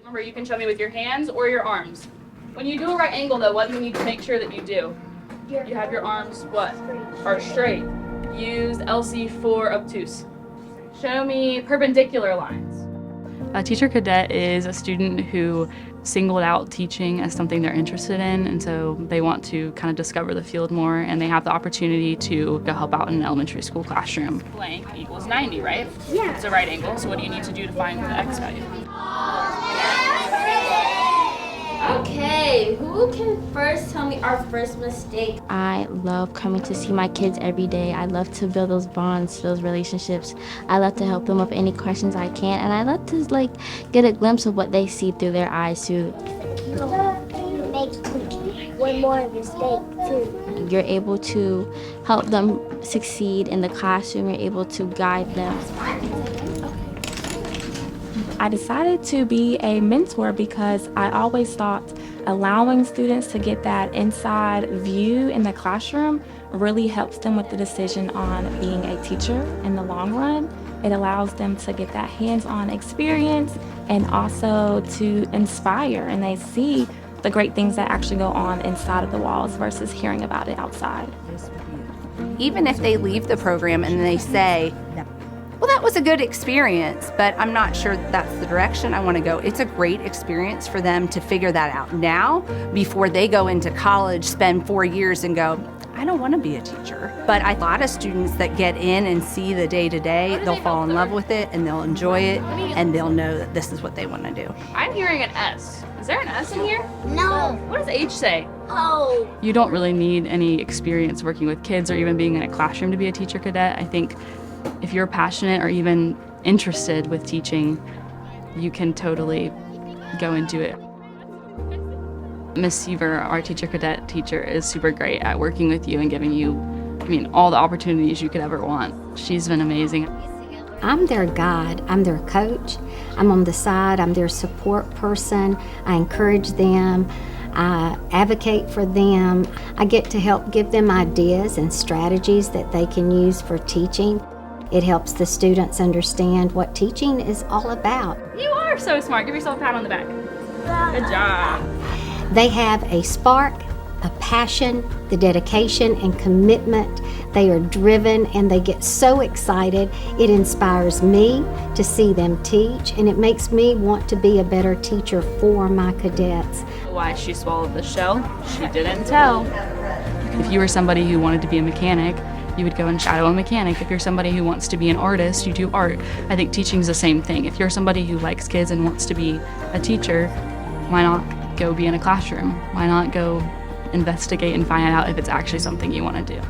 Remember, you can show me with your hands or your arms. When you do a right angle, though, what do you need to make sure that you do? You have your arms, what? Are straight. Use LC for obtuse. Show me perpendicular lines. A teacher cadet is a student who singled out teaching as something they're interested in, and so they want to kind of discover the field more, and they have the opportunity to go help out in an elementary school classroom. Blank equals 90, right? Yeah. It's a right angle, so what do you need to do to find the x value? Okay, who can first tell me our first mistake? I love coming to see my kids every day. I love to build those bonds, those relationships. I love to help them with any questions I can, and I love to get a glimpse of what they see through their eyes too. Make one more mistake too. You're able to help them succeed in the classroom. You're able to guide them. I decided to be a mentor because I always thought allowing students to get that inside view in the classroom really helps them with the decision on being a teacher in the long run. It allows them to get that hands-on experience and also to inspire, and they see the great things that actually go on inside of the walls versus hearing about it outside. Even if they leave the program and they say, well, that was a good experience, but I'm not sure that's the direction I want to go. It's a great experience for them to figure that out now before they go into college, spend 4 years and go, I don't want to be a teacher. But a lot of students that get in and see the day-to-day, they'll fall in love with it and they'll enjoy it and they'll know that this is what they want to do. I'm hearing an S. Is there an S in here? No. What does H say? Oh. You don't really need any experience working with kids or even being in a classroom to be a teacher cadet. I think if you're passionate or even interested with teaching, you can totally go into it. Miss Seaver, our teacher cadet teacher, is super great at working with you and giving you, all the opportunities you could ever want. She's been amazing. I'm their guide, I'm their coach, I'm on the side, I'm their support person, I encourage them, I advocate for them, I get to help give them ideas and strategies that they can use for teaching. It helps the students understand what teaching is all about. You are so smart. Give yourself a pat on the back. Good job. They have a spark, a passion, the dedication and commitment. They are driven and they get so excited. It inspires me to see them teach, and it makes me want to be a better teacher for my cadets. Why she swallowed the shell, she didn't tell. If you were somebody who wanted to be a mechanic, you would go and shadow a mechanic. If you're somebody who wants to be an artist, you do art. I think teaching's the same thing. If you're somebody who likes kids and wants to be a teacher, why not go be in a classroom? Why not go investigate and find out if it's actually something you want to do?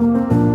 Thank you.